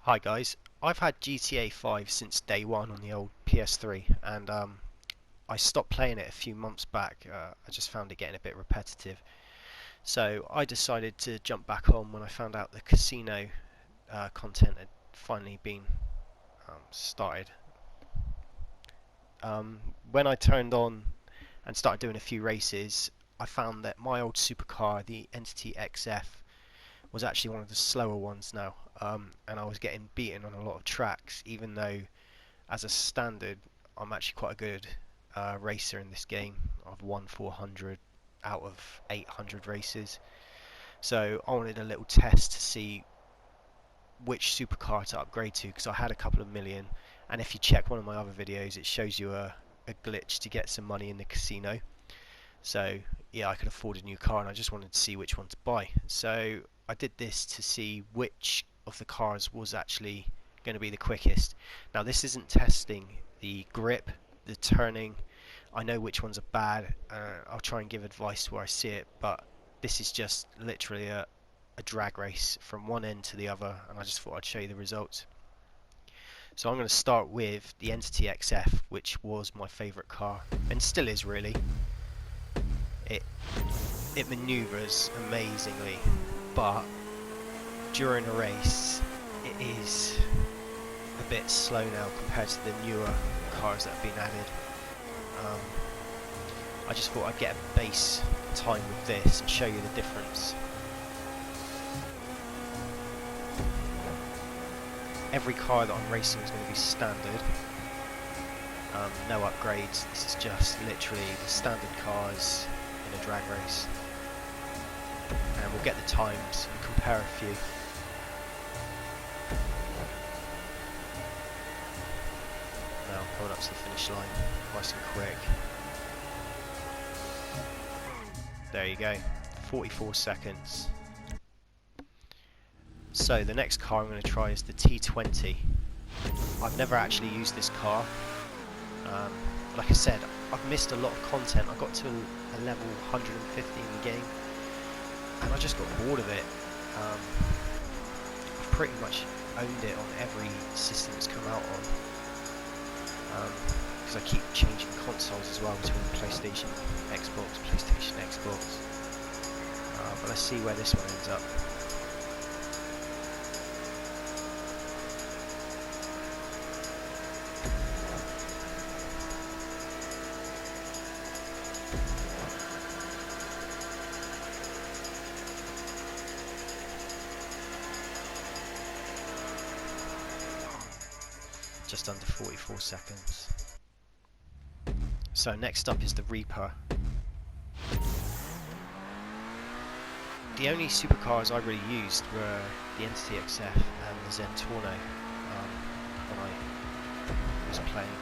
Hi guys, I've had GTA 5 since day one on the old PS3 and I stopped playing it a few months back. I just found it getting a bit repetitive. So I decided to jump back on when I found out the casino content had finally been started. When I turned on and started doing a few races, I found that my old supercar, the Entity XF, was actually one of the slower ones now, and I was getting beaten on a lot of tracks, even though as a standard I'm actually quite a good racer in this game. I've won 400 out of 800 races, so I wanted a little test to see which supercar to upgrade to, because I had a couple of million, and if you check one of my other videos it shows you a glitch to get some money in the casino. So yeah, I could afford a new car and I just wanted to see which one to buy. So I did this to see which of the cars was actually going to be the quickest. Now this isn't testing the grip, the turning. I know which ones are bad. I'll try and give advice where I see it, but this is just literally a drag race from one end to the other, and I just thought I'd show you the results. So I'm going to start with the Entity XF, which was my favourite car, and still is really. It manoeuvres amazingly, but during a race it is a bit slow now compared to the newer cars that have been added. I just thought I'd get a base time with this and show you the difference. Every car that I'm racing is going to be standard, no upgrades. This is just literally the standard cars in a drag race, and we'll get the times and compare a few. Now coming up to the finish line, nice and quick. There you go, 44 seconds. So the next car I'm going to try is the T20. I've never actually used this car. Like I said, I've missed a lot of content. I got to a level 150 in the game and I just got bored of it. I've pretty much owned it on every system it's come out on, because I keep changing consoles as well between PlayStation, Xbox, but let's see where this one ends up. Just under 44 seconds. So next up is the Reaper. The only supercars I really used were the Entity XF and the Zentorno when I was playing.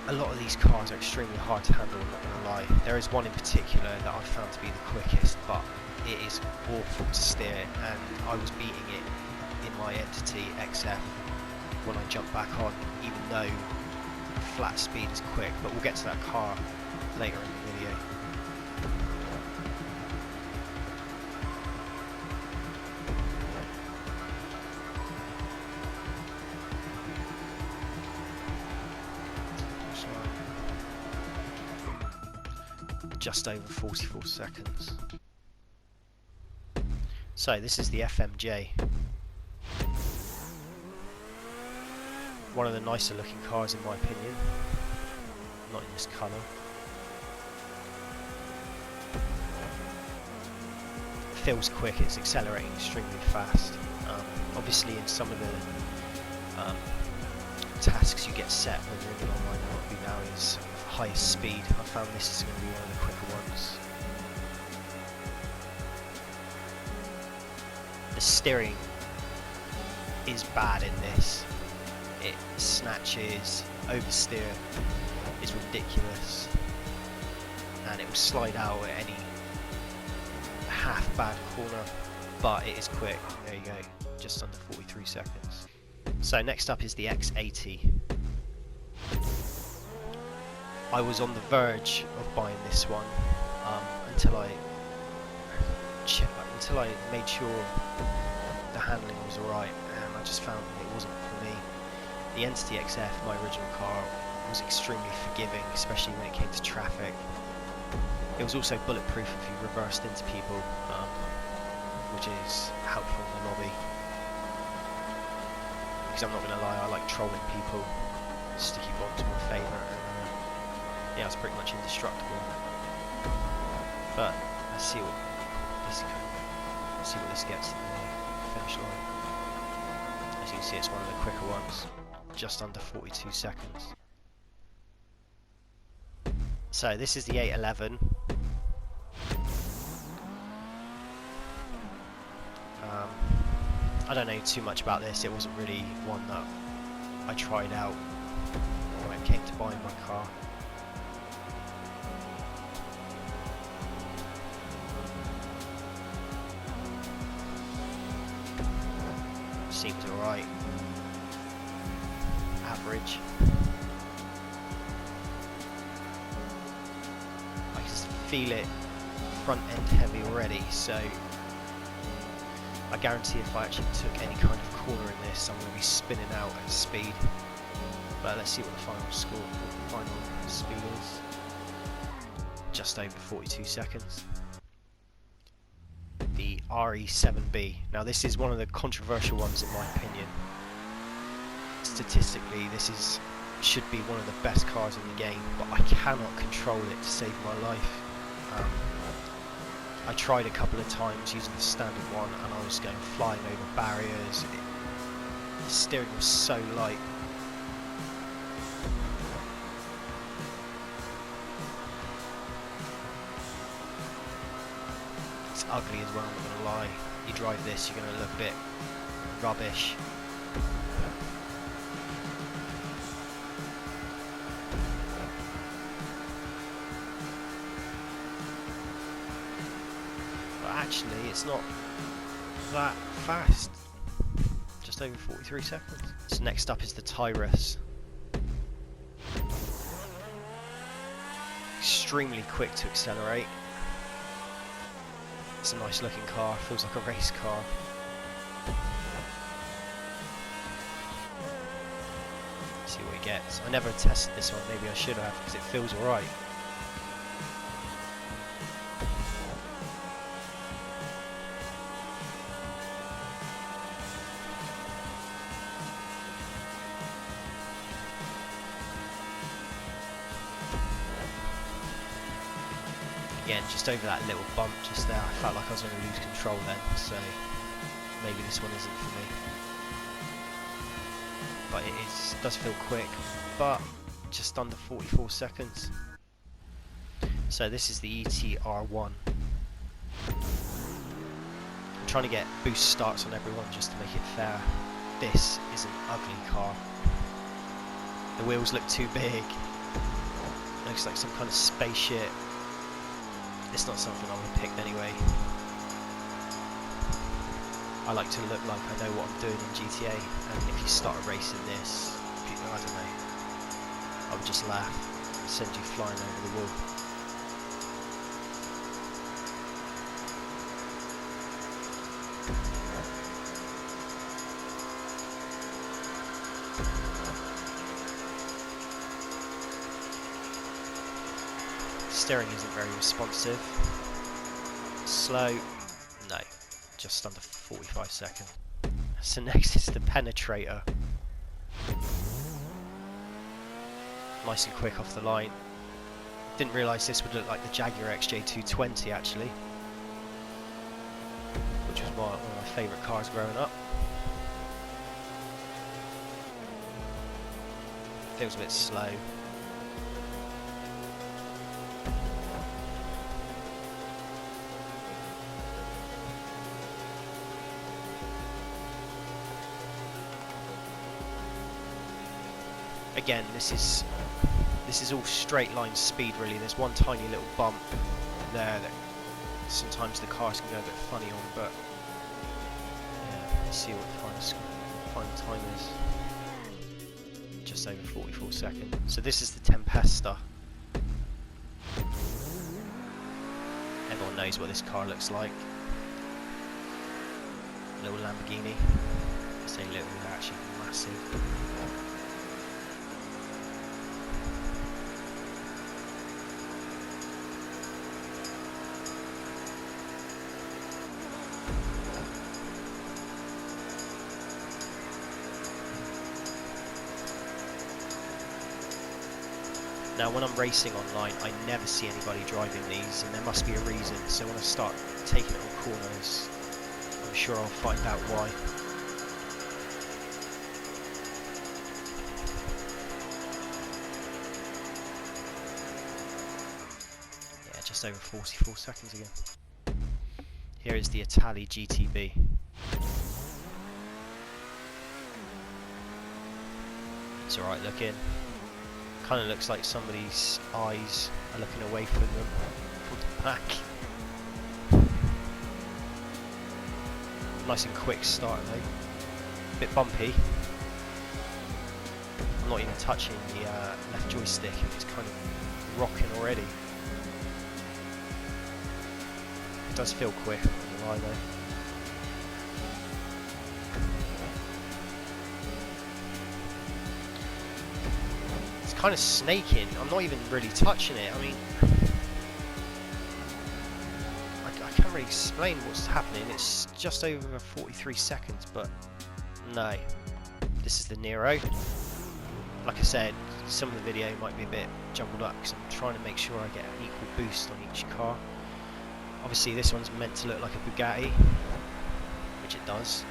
A lot of these cars are extremely hard to handle, I'm not going to lie. There is one in particular that I found to be the quickest, but it is awful to steer, and I was beating it in my Entity XF when I jump back on, even though flat speed is quick, but we'll get to that car later in the video. Just over 44 seconds. So this is the FMJ. One of the nicer looking cars in my opinion, not in this colour. It feels quick, it's accelerating extremely fast. Obviously in some of the tasks you get set when you're in the online lobby now is highest speed. I found this is going to be one of the quicker ones. The steering is bad in this. It snatches, oversteer is ridiculous, and it will slide out at any half bad corner, but it is quick. There you go, just under 43 seconds. So next up is the X80. I was on the verge of buying this one until I made sure the handling was alright, and I just found it wasn't for me. The Entity XF, my original car, was extremely forgiving, especially when it came to traffic. It was also bulletproof if you reversed into people, which is helpful in the lobby. Because I'm not going to lie, I like trolling people. Sticky bombs are my favourite. Yeah, it's pretty much indestructible. But let's see what this gets in the finish line. As you can see, it's one of the quicker ones, just under 42 seconds. So this is the 811. I don't know too much about this. It wasn't really one that I tried out when it came to buying my car. Seems alright. Average. I can feel it front end heavy already, so I guarantee if I actually took any kind of corner in this, I'm going to be spinning out at speed. But let's see what the final score, what the final speed is. Just over 42 seconds. The RE7B. Now this is one of the controversial ones in my opinion. Statistically, this should be one of the best cars in the game, but I cannot control it to save my life. I tried a couple of times using the standard one and I was going flying over barriers. The steering was so light. It's ugly as well, I'm not going to lie. You drive this, you're going to look a bit rubbish. Actually, it's not that fast. Just over 43 seconds. So next up is the Tyrus. Extremely quick to accelerate. It's a nice looking car, feels like a race car. See what he gets. I never tested this one, maybe I should have, because it feels alright. Again, just over that little bump just there, I felt like I was going to lose control then, so maybe this one isn't for me. But it does feel quick, but just under 44 seconds. So this is the ETR1. I'm trying to get boost starts on everyone just to make it fair. This is an ugly car. The wheels look too big. Looks like some kind of spaceship. It's not something I would have picked anyway. I like to look like I know what I'm doing in GTA, and if you start a race in this, people, I don't know, I would just laugh and send you flying over the wall. Steering isn't very responsive. Slow, no, just under 45 seconds. So next is the Penetrator. Nice and quick off the line. Didn't realise this would look like the Jaguar XJ220 actually, which was one of my favourite cars growing up. Feels a bit slow. Again, this is all straight line speed really. There's one tiny little bump there that sometimes the cars can go a bit funny on, but yeah, let's see what the final time is. Just over 44 seconds. So this is the Tempesta. Everyone knows what this car looks like. little Lamborghini. I say little, they're actually massive. Now when I'm racing online, I never see anybody driving these, and there must be a reason, so when I start taking it on corners, I'm sure I'll find out why. Yeah, just over 44 seconds again. Here is the Atari GTB. It's alright looking. Kind of looks like somebody's eyes are looking away from them from the back. Nice and quick start though. Bit bumpy. I'm not even touching the left joystick, and it's kind of rocking already. It does feel quick, I'm not gonna lie though. Kind of snaking. I'm not even really touching it. I mean, I can't really explain what's happening. It's just over 43 seconds, but no. This is the Nero. Like I said, some of the video might be a bit jumbled up because I'm trying to make sure I get an equal boost on each car. Obviously this one's meant to look like a Bugatti, which it does.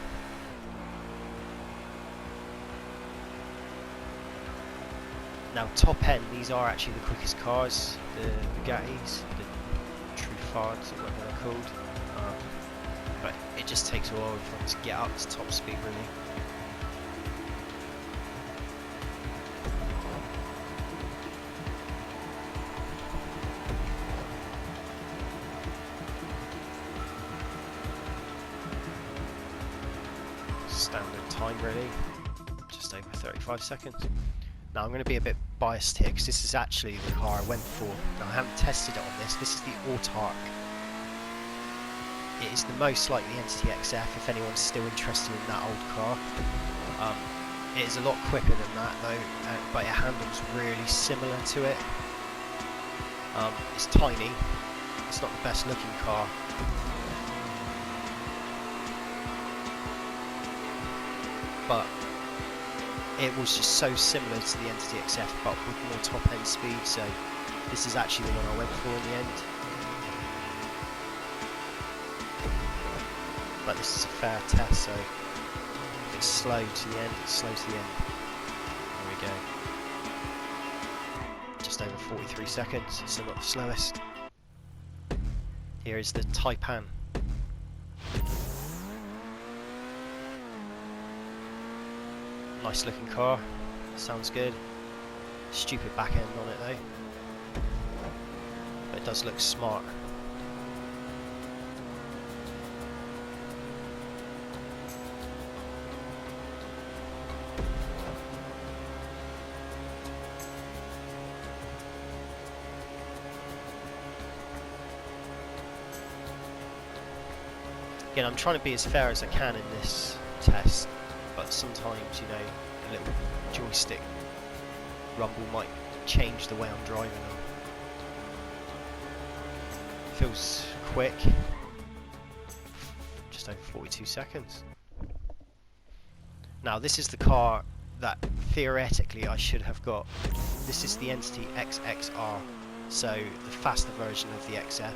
Now top end, these are actually the quickest cars, the Bugattis, the True Fards, or whatever they're called. But it just takes a while for them to get up to top speed really. Standard time really, just over 35 seconds. Now I'm going to be a bit biased here because this is actually the car I went for. Now I haven't tested it on this. This is the Warthog. It is the most like the Entity XF if anyone's still interested in that old car. It is a lot quicker than that though, but it handles really similar to it. It's tiny. It's not the best looking car. But it was just so similar to the Entity XF, but with more top end speed, so this is actually the one I went for in the end. But this is a fair test, so if it's slow to the end, it's slow to the end. There we go. Just over 43 seconds, so not the slowest. Here is the Taipan. Nice looking car, sounds good. Stupid back end on it though, but it does look smart. Again, I'm trying to be as fair as I can in this test, but sometimes, you know, a little joystick rumble might change the way I'm driving them. Feels quick. Just over 42 seconds. Now this is the car that theoretically I should have got. This is the Entity XXR, so the faster version of the XF.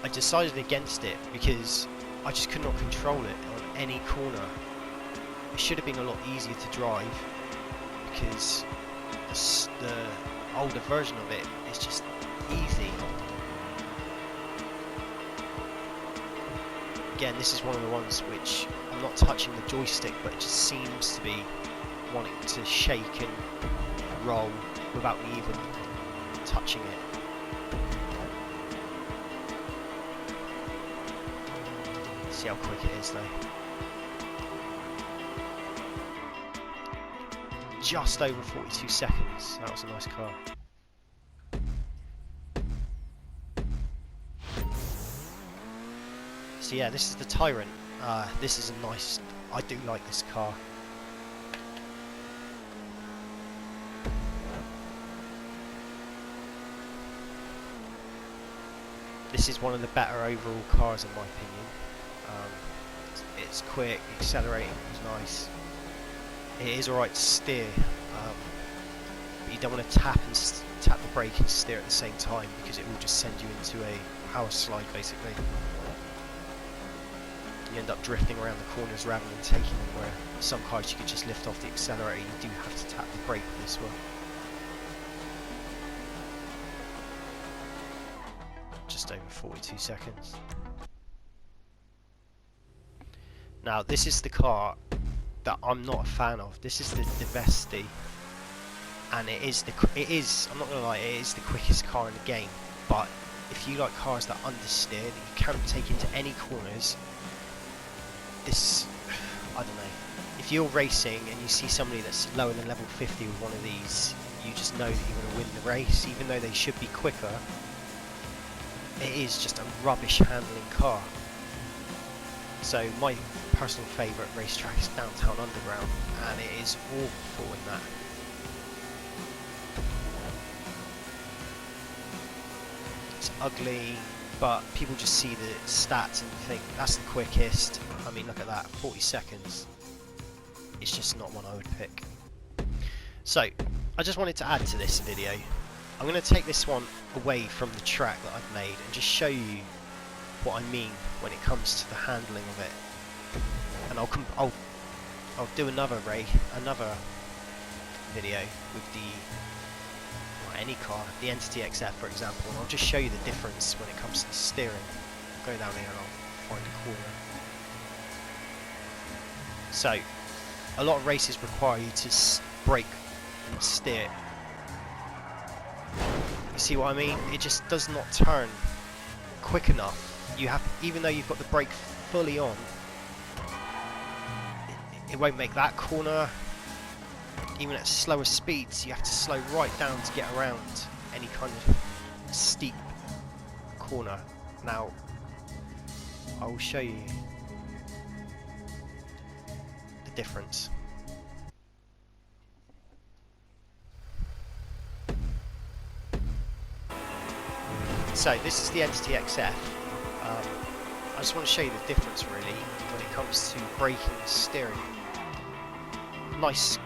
I decided against it because I just could not control it on any corner. It should have been a lot easier to drive because the older version of it is just easy. Again, this is one of the ones which I'm not touching the joystick, but it just seems to be wanting to shake and roll without me even touching it. See how quick it is though. Just over 42 seconds. That was a nice car. So yeah, this is the Tyron. This is a nice, I do like this car. This is one of the better overall cars in my opinion. It's quick, accelerating is nice. It is alright to steer, but you don't want to tap the brake and steer at the same time because it will just send you into a power slide basically. You end up drifting around the corners rather than taking them, where some cars you could just lift off the accelerator, you do have to tap the brake with this one. Just over 42 seconds. Now this is the car that I'm not a fan of. This is the Tempesta, and it is, I'm not gonna lie, it is the quickest car in the game, but if you like cars that understeer, that you can't take into any corners, this, I don't know, if you're racing and you see somebody that's lower than level 50 with one of these, you just know that you're going to win the race, even though they should be quicker. It is just a rubbish handling car. So my personal favourite racetrack is Downtown Underground, and it is awful in that. It's ugly, but people just see the stats and think that's the quickest. I mean, look at that, 40 seconds. It's just not one I would pick. So, I just wanted to add to this video. I'm going to take this one away from the track that I've made and just show you what I mean when it comes to the handling of it. And I'll do another video with any car, the Entity XF for example, and I'll just show you the difference when it comes to the steering. I'll go down here and I'll find a corner. So, a lot of races require you to brake and steer. You see what I mean? It just does not turn quick enough. You have, even though you've got the brake fully on, it won't make that corner. Even at slower speeds, you have to slow right down to get around any kind of steep corner. Now, I will show you the difference. So this is the Entity XF. I just want to show you the difference really when it comes to braking and steering. Nice,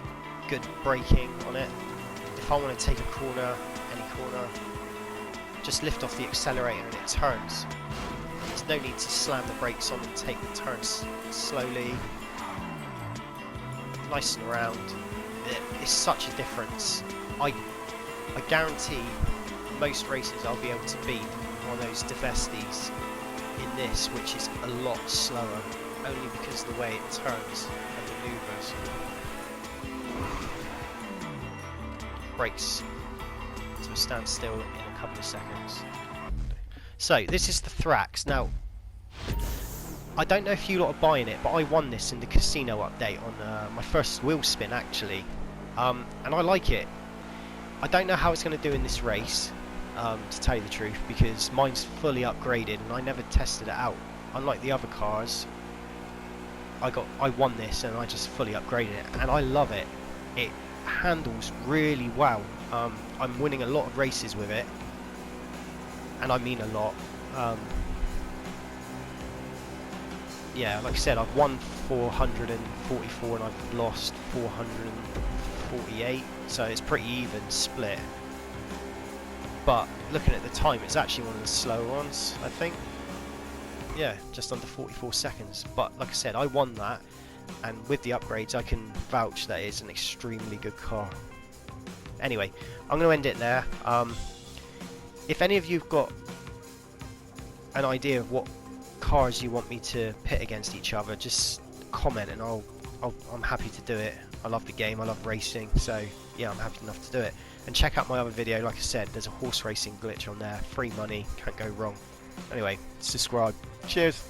good braking on it. If I want to take a corner, any corner, just lift off the accelerator and it turns. There's no need to slam the brakes on and take the turns slowly. Nice and round. It's such a difference. I guarantee most races I'll be able to beat on those Tempestas in this, which is a lot slower, only because of the way it turns and maneuvers. Brakes to a standstill in a couple of seconds. So this is the Thrax. Now, I don't know if you lot are buying it, but I won this in the casino update on my first wheel spin actually, and I like it. I don't know how it's going to do in this race, to tell you the truth, because mine's fully upgraded and I never tested it out. Unlike the other cars, I won this and I just fully upgraded it, and I love it. It handles really well. I'm winning a lot of races with it, and I mean a lot. Yeah, like I said, I've won 444 and I've lost 448, so it's pretty even split. But looking at the time, it's actually one of the slower ones, I think. Yeah, just under 44 seconds. But like I said, I won that, and with the upgrades I can vouch that it's an extremely good car. Anyway, I'm going to end it there. If any of you've got an idea of what cars you want me to pit against each other, just comment and I'm happy to do it. I love the game, I love racing, so yeah, I'm happy enough to do it. And check out my other video. Like I said, there's a horse racing glitch on there, free money, can't go wrong. Anyway, subscribe. Cheers.